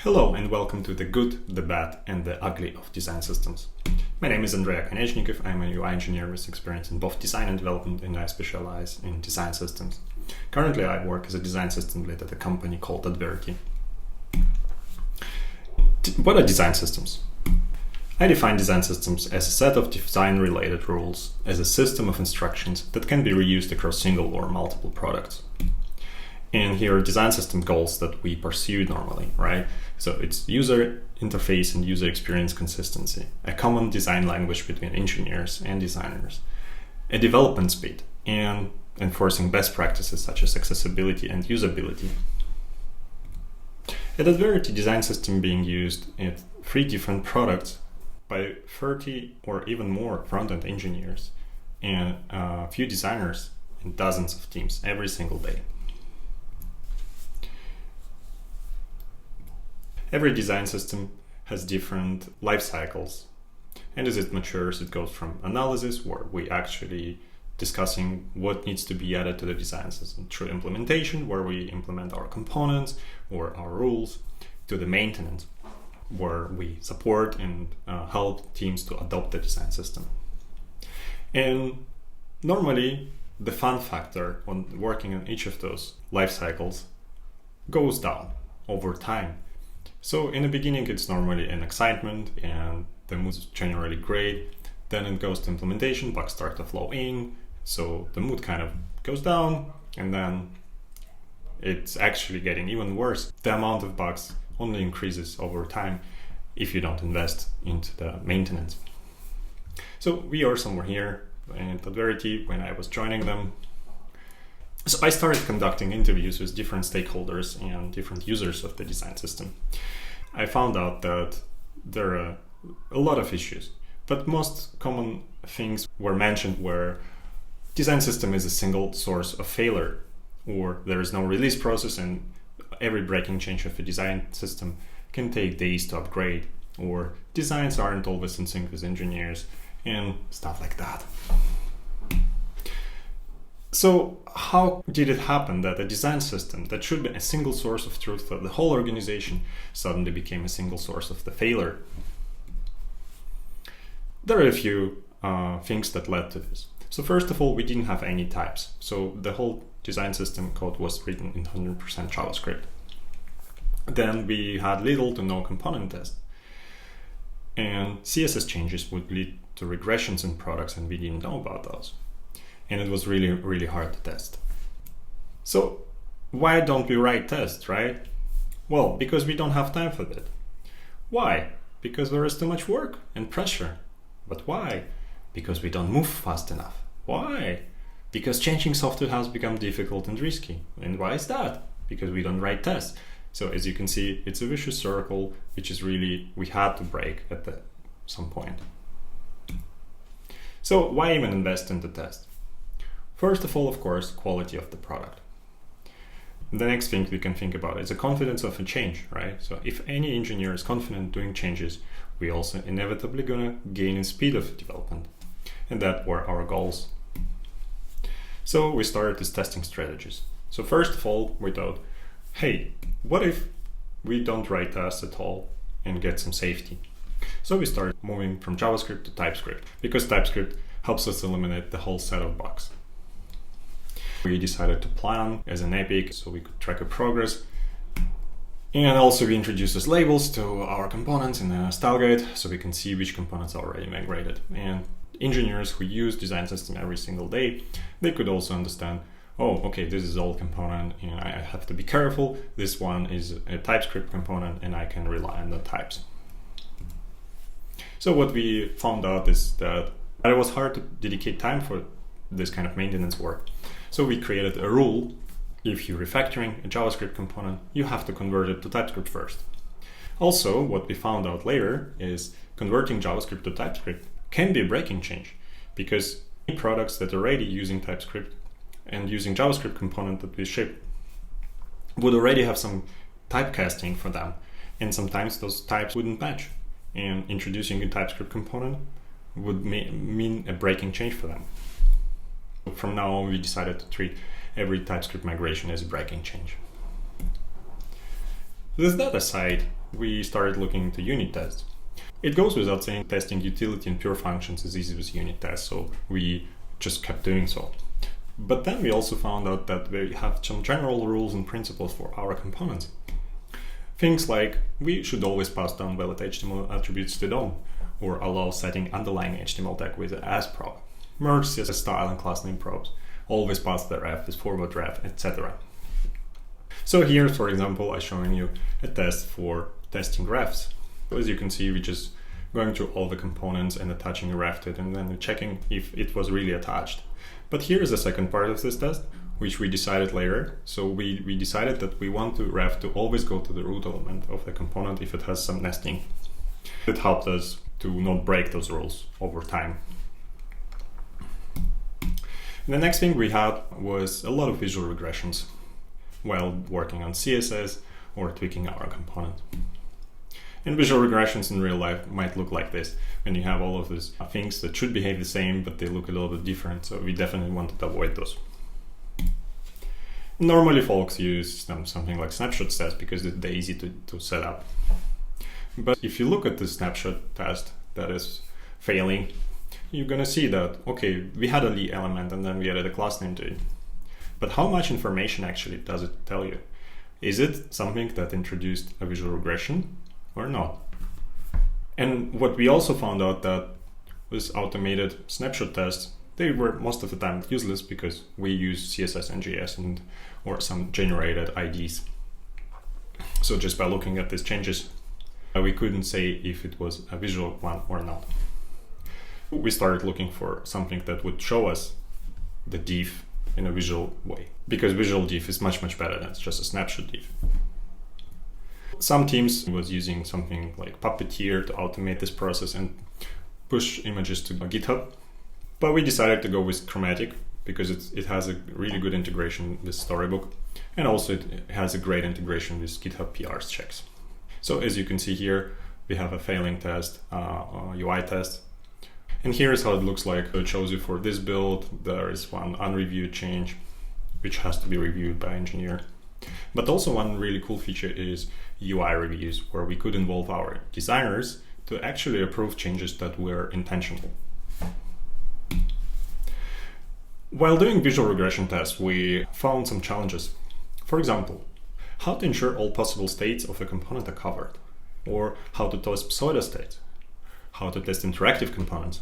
Hello and welcome to the good, the bad and the ugly of design systems. My name is Andrei Konechnikov. I'm a UI engineer with experience in both design and development, and I specialize in design systems. Currently I work as a design system lead at a company called Adverity. What are design systems? I define design systems as a set of design-related rules, as a system of instructions that can be reused across single or multiple products. And here are design system goals that we pursue normally, right? So it's user interface and user experience consistency, a common design language between engineers and designers, a development speed, and enforcing best practices such as accessibility and usability. At Adverity, design system being used in 3 different products by 30 or even more front-end engineers and a few designers and dozens of teams every single day. Every design system has different life cycles, and as it matures, it goes from analysis, where we actually discussing what needs to be added to the design system, through implementation, where we implement our components or our rules, to the maintenance, where we support and help teams to adopt the design system. And normally, the fun factor on working on each of those life cycles goes down over time. So in the beginning, it's normally an excitement and the mood is generally great. Then it goes to implementation, bugs start to flow in. So the mood kind of goes down, and then it's actually getting even worse. The amount of bugs only increases over time if you don't invest into the maintenance. So we are somewhere here at Adverity when I was joining them. So I started conducting interviews with different stakeholders and different users of the design system. I found out that there are a lot of issues, but most common things were mentioned where design system is a single source of failure, or there is no release process and every breaking change of a design system can take days to upgrade, or designs aren't always in sync with engineers and stuff like that. So how did it happen that a design system that should be a single source of truth for the whole organization suddenly became a single source of the failure? There are a few things that led to this. So first of all, we didn't have any types. So the whole design system code was written in 100% JavaScript. Then we had little to no component test. And CSS changes would lead to regressions in products, and we didn't know about those. And it was really, really hard to test. So why don't we write tests, right? Well, because we don't have time for that. Why? Because there is too much work and pressure. But why? Because we don't move fast enough. Why? Because changing software has become difficult and risky. And why is that? Because we don't write tests. So as you can see, it's a vicious circle, which is really, we had to break at some point. So why even invest in the test? First of all, of course, quality of the product. The next thing we can think about is the confidence of a change, right? So if any engineer is confident doing changes, we also inevitably gonna gain in speed of development. And that were our goals. So we started these testing strategies. So first of all, we thought, hey, what if we don't write tests at all and get some safety? So we started moving from JavaScript to TypeScript, because TypeScript helps us eliminate the whole set of bugs. We decided to plan as an epic so we could track our progress. And also we introduced these labels to our components in a style guide so we can see which components are already migrated. And engineers who use design system every single day, they could also understand, oh, okay, this is old component and I have to be careful. This one is a TypeScript component and I can rely on the types. So what we found out is that it was hard to dedicate time for this kind of maintenance work. So we created a rule: if you're refactoring a JavaScript component, you have to convert it to TypeScript first. Also, what we found out later is converting JavaScript to TypeScript can be a breaking change, because products that are already using TypeScript and using JavaScript component that we ship would already have some typecasting for them, and sometimes those types wouldn't match. And introducing a TypeScript component would mean a breaking change for them. From now on, we decided to treat every TypeScript migration as a breaking change. With that aside, we started looking into unit tests. It goes without saying, testing utility and pure functions is easy with unit tests, so we just kept doing so. But then we also found out that we have some general rules and principles for our components. Things like we should always pass down valid HTML attributes to DOM, or allow setting underlying HTML tag with as prop, merge CSS style and class name props, always pass the ref with forward ref, etc. So here, for example, I'm showing you a test for testing refs. As you can see, we're just going through all the components and attaching a ref to it, and then we're checking if it was really attached. But here is the second part of this test, which we decided later. So we decided that we want the ref to always go to the root element of the component if it has some nesting. It helped us to not break those rules over time. The next thing we had was a lot of visual regressions while working on CSS or tweaking our component. And visual regressions in real life might look like this, when you have all of these things that should behave the same, but they look a little bit different, so we definitely wanted to avoid those. Normally folks use something like snapshot test because they're easy to set up. But if you look at the snapshot test that is failing, you're gonna see that, okay, we had a lead element and then we added a class name to it. But how much information actually does it tell you? Is it something that introduced a visual regression or not? And what we also found out that with automated snapshot tests, they were most of the time useless because we use CSS and JS or some generated IDs. So just by looking at these changes, we couldn't say if it was a visual one or not. We started looking for something that would show us the diff in a visual way, because visual diff is much better than just a snapshot diff. Some teams was using something like Puppeteer to automate this process and push images to GitHub, but we decided to go with Chromatic because it has a really good integration with Storybook, and also it has a great integration with GitHub PRs checks. So as you can see here, we have a failing test, UI test. And here's how it looks like. It shows you for this build, there is one unreviewed change, which has to be reviewed by engineer. But also one really cool feature is UI reviews, where we could involve our designers to actually approve changes that were intentional. While doing visual regression tests, we found some challenges. For example, how to ensure all possible states of a component are covered, or how to test pseudo states, how to test interactive components.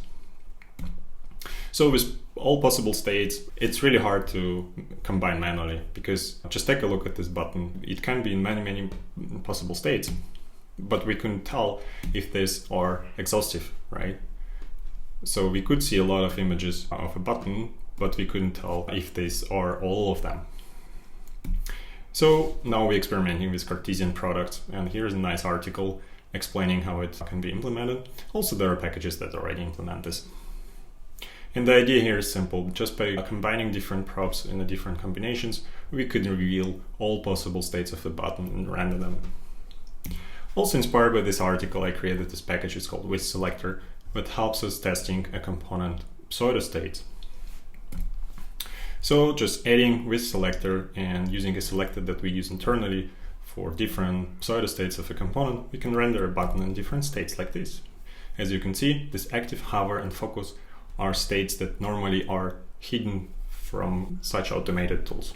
So with all possible states, it's really hard to combine manually, because just take a look at this button. It can be in many possible states, but we couldn't tell if these are exhaustive, right? So we could see a lot of images of a button, but we couldn't tell if these are all of them. So now we're experimenting with Cartesian products, and here's a nice article explaining how it can be implemented. Also, there are packages that already implement this. And the idea here is simple. Just by combining different props in the different combinations, we could reveal all possible states of the button and render them. Also inspired by this article, I created this package. It's called WithSelector, that helps us testing a component pseudo states. So just adding WithSelector and using a selector that we use internally for different pseudo states of a component, we can render a button in different states like this. As you can see, this active, hover, and focus are states that normally are hidden from such automated tools.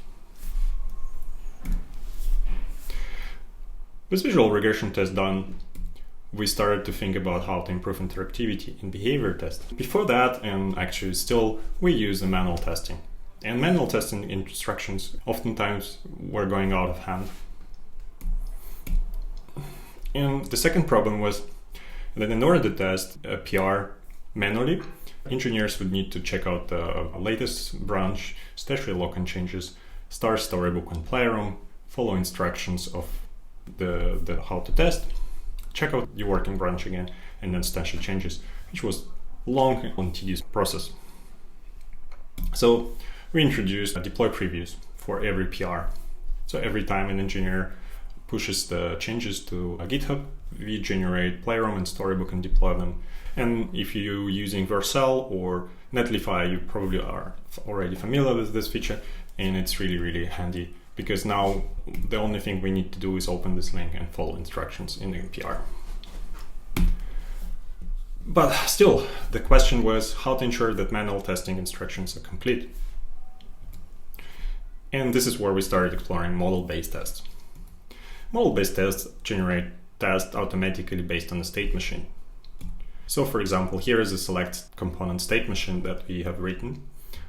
With visual regression test done, we started to think about how to improve interactivity in behavior tests. Before that, and actually still, we use the manual testing. And manual testing instructions oftentimes were going out of hand. And the second problem was that in order to test a PR manually, engineers would need to check out the latest branch, stash lock and changes, start storybook and playroom, follow instructions of the how to test, check out your working branch again, and then stash the changes, which was a long and tedious process. So we introduced deploy previews for every PR. So every time an engineer pushes the changes to GitHub, we generate playroom and storybook and deploy them. And if you're using Vercel or Netlify, you probably are already familiar with this feature, and it's really handy because now the only thing we need to do is open this link and follow instructions in the PR. But still, the question was how to ensure that manual testing instructions are complete. And this is where we started exploring model-based tests. Model-based tests generate tests automatically based on the state machine. So for example, here is a select component state machine that we have written.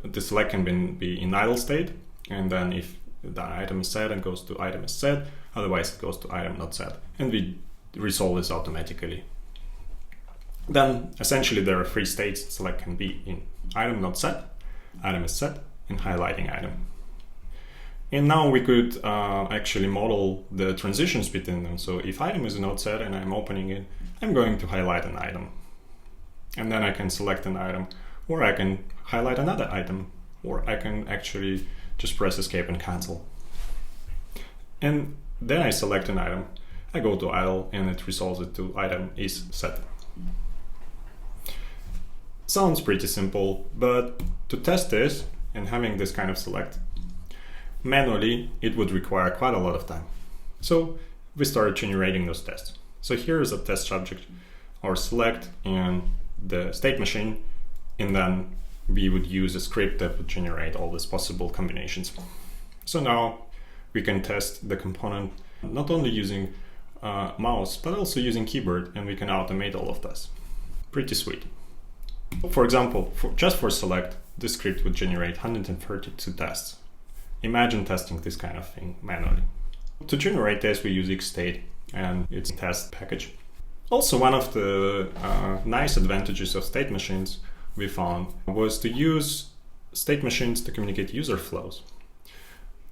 The select can be in idle state, and then if the item is set, it goes to item is set, otherwise it goes to item not set. And we resolve this automatically. Then essentially there are three states select can be in: item not set, item is set, and highlighting item. And now we could actually model the transitions between them. So if item is not set and I'm opening it, I'm going to highlight an item. And then I can select an item, or I can highlight another item, or I can actually just press escape and cancel. And then I select an item, I go to idle, and it resolves it to item is set. Sounds pretty simple, but to test this and having this kind of select manually, it would require quite a lot of time. So we started generating those tests. So here is a test subject, our select and the state machine, and then we would use a script that would generate all these possible combinations. So now we can test the component not only using mouse, but also using keyboard, and we can automate all of this. Pretty sweet. For example, just for select, this script would generate 132 tests. Imagine testing this kind of thing manually. To generate tests, we use xstate and its test package. Also, one of the nice advantages of state machines we found was to use state machines to communicate user flows.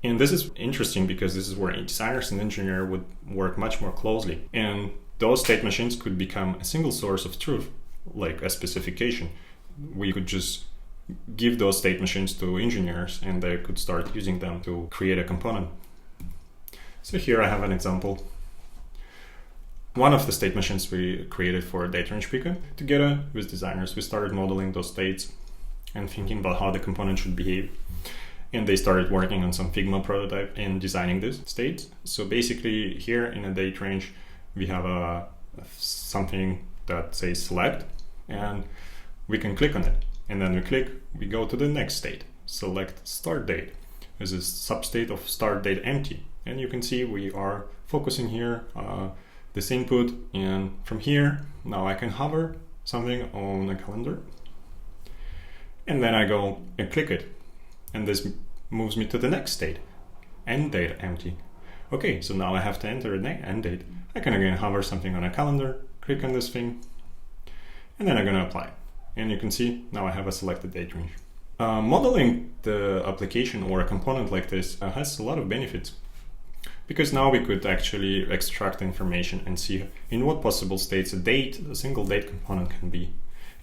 And this is interesting because this is where designers and engineers would work much more closely. And those state machines could become a single source of truth, like a specification. We could just give those state machines to engineers and they could start using them to create a component. So here I have an example. One of the state machines we created for data range picker. Together with designers, we started modeling those states and thinking about how the component should behave. And they started working on some Figma prototype and designing these states. So basically here in a date range, we have something that says select, and we can click on it. And then we go to the next state, select start date. This is substate of start date empty. And you can see we are focusing here this input, and from here, now I can hover something on a calendar. And then I go and click it. And this moves me to the next state, end date empty. Okay, so now I have to enter an end date. I can again hover something on a calendar, click on this thing, and then I'm gonna apply. And you can see now I have a selected date range. Modeling the application or a component like this has a lot of benefits, because now we could actually extract information and see in what possible states a single date component can be.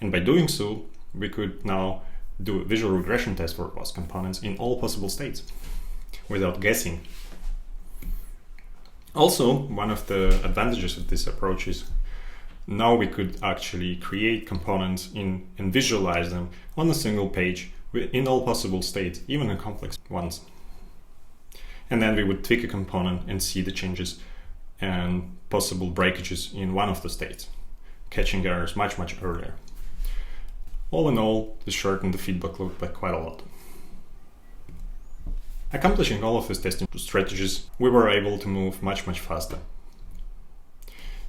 And by doing so, we could now do a visual regression test for those components in all possible states without guessing. Also, one of the advantages of this approach is now we could actually create components and visualize them on a single page in all possible states, even in complex ones. And then we would tweak a component and see the changes and possible breakages in one of the states, catching errors much earlier. All in all, this shortened the feedback loop by quite a lot. Accomplishing all of these testing strategies, we were able to move much faster.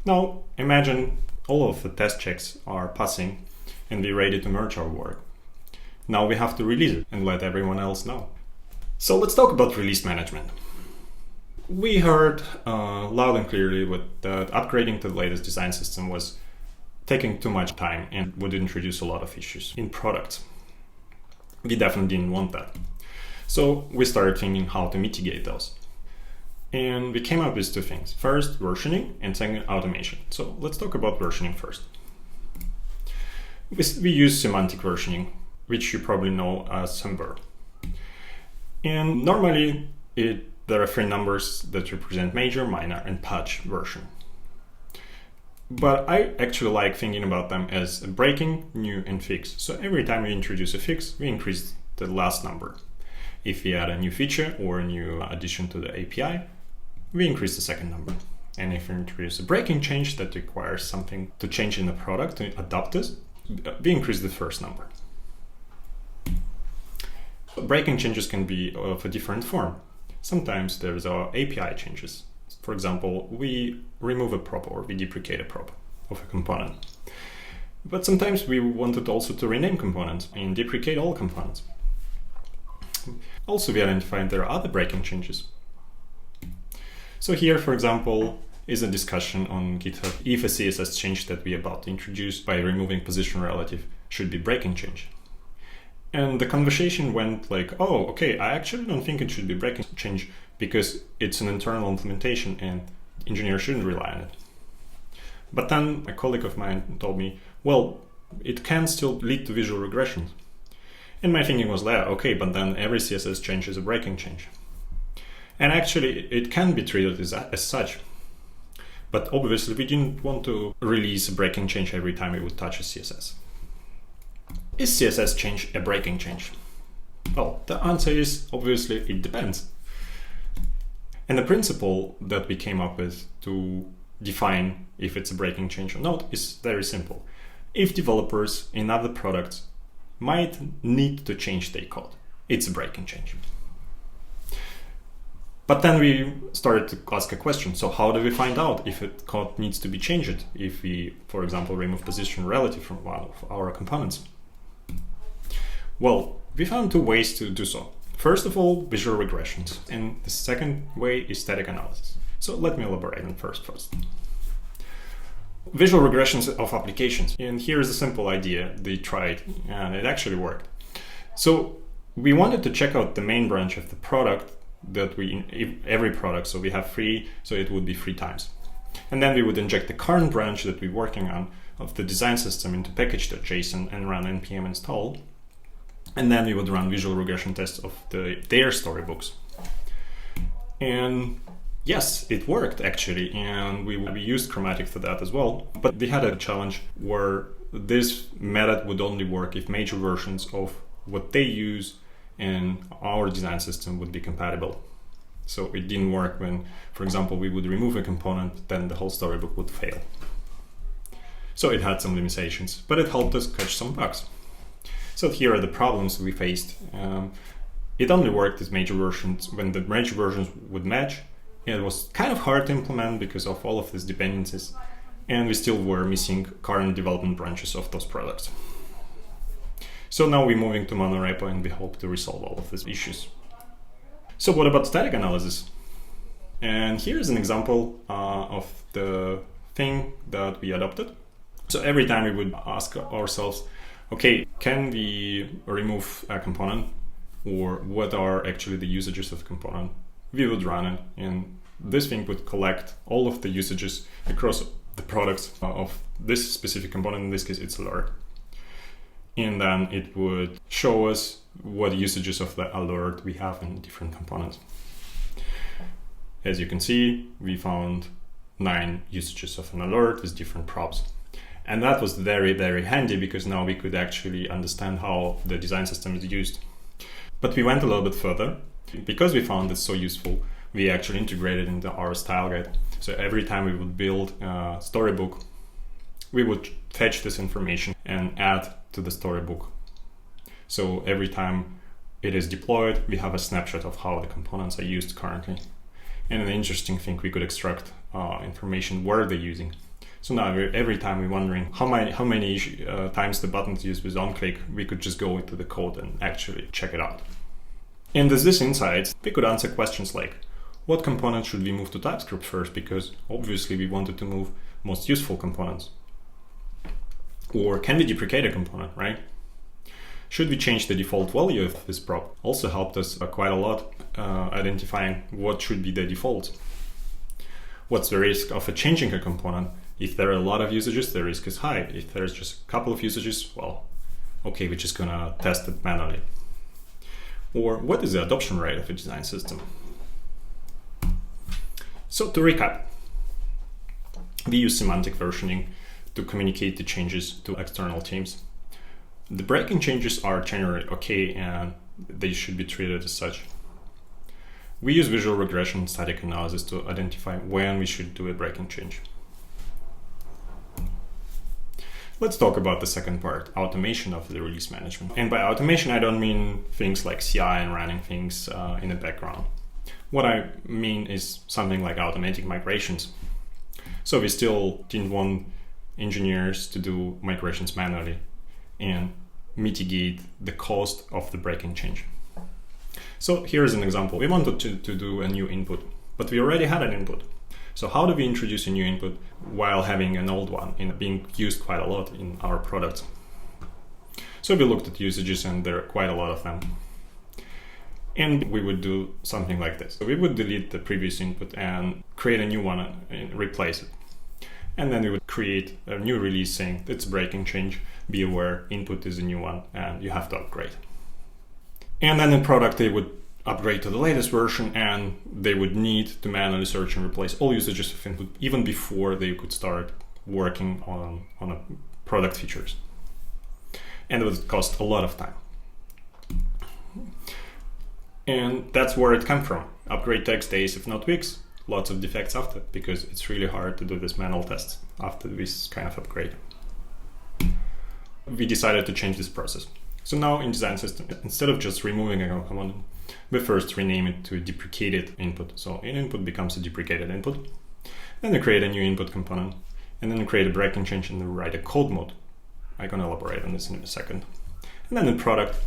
Now, imagine all of the test checks are passing and we're ready to merge our work. Now we have to release it and let everyone else know. So let's talk about release management. We heard loud and clearly that upgrading to the latest design system was taking too much time and would introduce a lot of issues in products. We definitely didn't want that. So we started thinking how to mitigate those. And we came up with two things. First, versioning, and second, automation. So let's talk about versioning first. We use semantic versioning, which you probably know as Semver. And normally there are three numbers that represent major, minor, and patch version. But I actually like thinking about them as breaking, new, and fix. So every time we introduce a fix, we increase the last number. If we add a new feature or a new addition to the API, we increase the second number. And if we introduce a breaking change that requires something to change in the product to adopt this, we increase the first number. Breaking changes can be of a different form. Sometimes there's API changes. For example, we remove a prop or we deprecate a prop of a component. But sometimes we wanted also to rename components and deprecate all components. Also, we identified there are other breaking changes. So here, for example, is a discussion on GitHub if a CSS change that we are about to introduce by removing position relative should be breaking change. And the conversation went like, oh, okay, I actually don't think it should be breaking change because it's an internal implementation and engineers shouldn't rely on it. But then a colleague of mine told me, well, it can still lead to visual regressions. And my thinking was there, okay, but then every CSS change is a breaking change. And actually, it can be treated as such. But obviously, we didn't want to release a breaking change every time we would touch a CSS. Is CSS change a breaking change? Well, the answer is obviously it depends. And the principle that we came up with to define if it's a breaking change or not is very simple. If developers in other products might need to change their code, it's a breaking change. But then we started to ask a question. So how do we find out if it code needs to be changed? If we, for example, remove position relative from one of our components? Well, we found two ways to do so. First of all, visual regressions. And the second way is static analysis. So let me elaborate on first. Visual regressions of applications. And here's a simple idea. They tried and it actually worked. So we wanted to check out the main branch of the product that every product, so we have 3, so it would be 3 times. And then we would inject the current branch that we're working on of the design system into package.json and run npm install. And then we would run visual regression tests of their storybooks. And yes, it worked actually, and we used chromatic for that as well. But we had a challenge where this method would only work if major versions of what they use and our design system would be compatible. So it didn't work when, for example, we would remove a component, then the whole storybook would fail. So it had some limitations, but it helped us catch some bugs. So here are the problems we faced. It only worked as major versions when the major versions would match. It was kind of hard to implement because of all of these dependencies, and we still were missing current development branches of those products. So now we're moving to monorepo and we hope to resolve all of these issues. So what about static analysis? And here's an example of the thing that we adopted. So every time we would ask ourselves, okay, can we remove a component, or what are actually the usages of the component? We would run it, and this thing would collect all of the usages across the products of this specific component. In this case, it's alert. And then it would show us what usages of the alert we have in different components. As you can see, we found 9 usages of an alert with different props. And that was very, very handy because now we could actually understand how the design system is used. But we went a little bit further. Because we found it so useful, we actually integrated into our style guide. So every time we would build a storybook, we would fetch this information and add to the storybook. So every time it is deployed, we have a snapshot of how the components are used currently. And an interesting thing, we could extract information where they're using. So now every time we're wondering how many times the button is used with onClick, we could just go into the code and actually check it out. And with this insight, we could answer questions like, what components should we move to TypeScript first? Because obviously we wanted to move most useful components. Or can we deprecate a component, right? Should we change the default value of this prop? Also helped us quite a lot identifying what should be the default. What's the risk of changing a component? If there are a lot of usages, the risk is high. If there's just a couple of usages, well, okay, we're just gonna test it manually. Or what is the adoption rate of a design system? So to recap, we use semantic versioning to communicate the changes to external teams. The breaking changes are generally okay, and they should be treated as such. We use visual regression and static analysis to identify when we should do a breaking change. Let's talk about the second part, automation of the release management. And by automation, I don't mean things like CI and running things in the background. What I mean is something like automatic migrations. So we still didn't want engineers to do migrations manually and mitigate the cost of the breaking change. So here's an example. We wanted to do a new input, but we already had an input. So how do we introduce a new input while having an old one and being used quite a lot in our products? So we looked at usages, and there are quite a lot of them. And we would do something like this. So we would delete the previous input and create a new one and replace it. And then we would create a new release saying it's breaking change, be aware, input is a new one, and you have to upgrade. And then in product, they would upgrade to the latest version, and they would need to manually search and replace all usages of input even before they could start working on a product features. And it would cost a lot of time. And that's where it comes from. Upgrade takes days, if not weeks, lots of defects after, because it's really hard to do this manual tests after this kind of upgrade. We decided to change this process. So now in design system, instead of just removing a component, we first rename it to deprecated input. So an input becomes a deprecated input. Then we create a new input component, and then we create a breaking change and then write a code mode. I'm going to elaborate on this in a second. And then in product,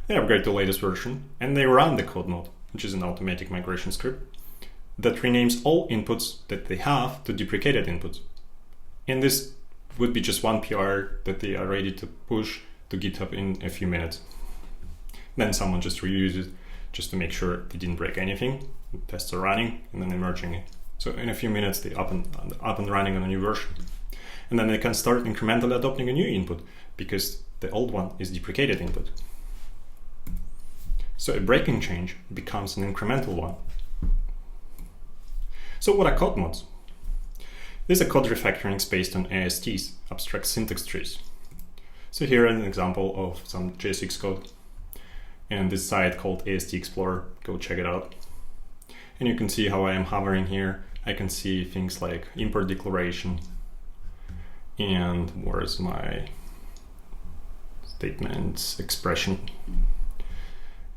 they upgrade to the latest version, and they run the code mode, which is an automatic migration script that renames all inputs that they have to deprecated inputs. And this would be just one PR that they are ready to push to GitHub in a few minutes. Then someone just reuses it just to make sure they didn't break anything. Tests are running and then they're merging it. So in a few minutes, they're up and running on a new version. And then they can start incrementally adopting a new input because the old one is deprecated input. So a breaking change becomes an incremental one. So what are code mods? These are code refactorings based on ASTs, abstract syntax trees. So here is an example of some JSX code. And this site called AST Explorer, go check it out. And you can see how I am hovering here. I can see things like import declaration. And where's my statements expression?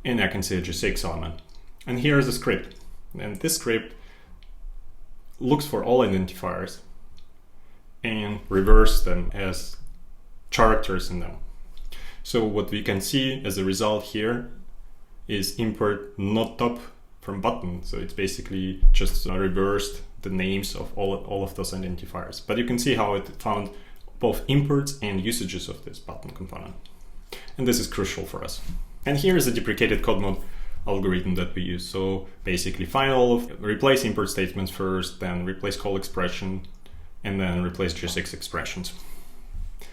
And I can see a JSX element. And here is a script. And this script looks for all identifiers and reverses them as characters in them. So what we can see as a result here is import not top from button. So it's basically just reversed the names of all of those identifiers. But you can see how it found both imports and usages of this button component. And this is crucial for us. And here is a deprecated code mode algorithm that we use. So basically replace import statements first, then replace call expression, and then replace JSX expressions.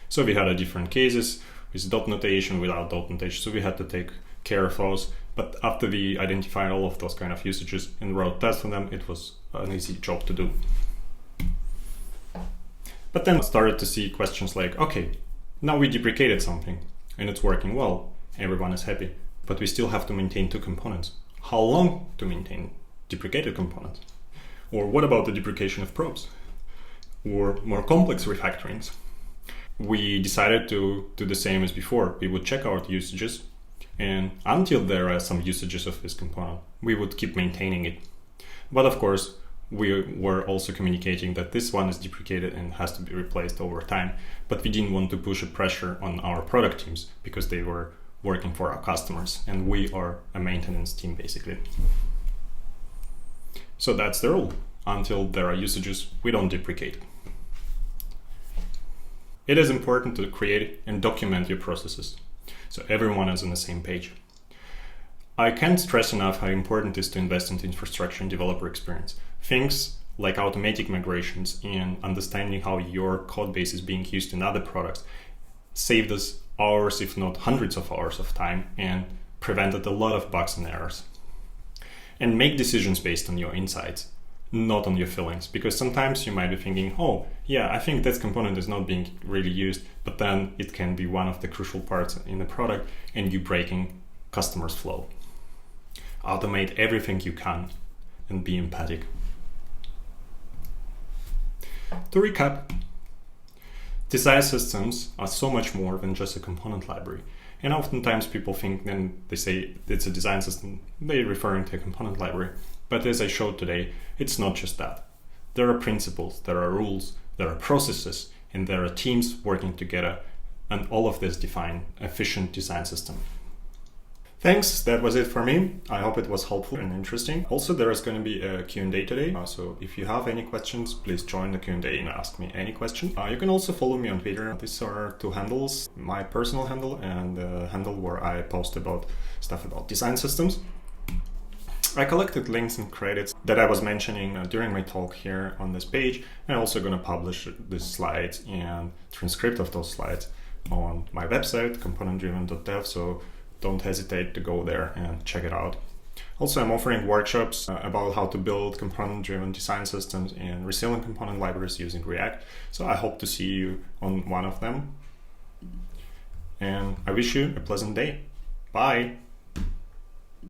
So we had different cases with dot notation, without dot notation. So we had to take care of those. But after we identified all of those kind of usages and wrote tests on them, it was an easy job to do. But then I started to see questions like, okay, now we deprecated something and it's working well. Everyone is happy, but we still have to maintain two components. How long to maintain deprecated components? Or what about the deprecation of probes? Or more complex refactorings? We decided to do the same as before. We would check out usages, and until there are some usages of this component, we would keep maintaining it. But of course, we were also communicating that this one is deprecated and has to be replaced over time. But we didn't want to push a pressure on our product teams because they were working for our customers, and we are a maintenance team basically. So that's the rule. Until there are usages, we don't deprecate. It is important to create and document your processes so everyone is on the same page. I can't stress enough how important it is to invest into infrastructure and developer experience. Things like automatic migrations and understanding how your code base is being used in other products saved us hours, if not hundreds of hours of time, and prevented a lot of bugs and errors. And make decisions based on your insights, not on your feelings, because sometimes you might be thinking, oh yeah, I think this component is not being really used, but then it can be one of the crucial parts in the product and you breaking customers' flow. Automate everything you can and be empathic. To recap, design systems are so much more than just a component library. And oftentimes people think, then they say it's a design system, they're referring to a component library. But as I showed today, it's not just that. There are principles, there are rules, there are processes, and there are teams working together, and all of this define an efficient design system. Thanks, that was it for me. I hope it was helpful and interesting. Also, there is going to be a Q&A today, so if you have any questions, please join the Q&A and ask me any question. You can also follow me on Twitter. These are two handles, my personal handle and the handle where I post about stuff about design systems. I collected links and credits that I was mentioning during my talk here on this page. I'm also going to publish the slides and transcript of those slides on my website, componentdriven.dev, so don't hesitate to go there and check it out. Also, I'm offering workshops about how to build component-driven design systems and resilient component libraries using React. So I hope to see you on one of them. And I wish you a pleasant day. Bye.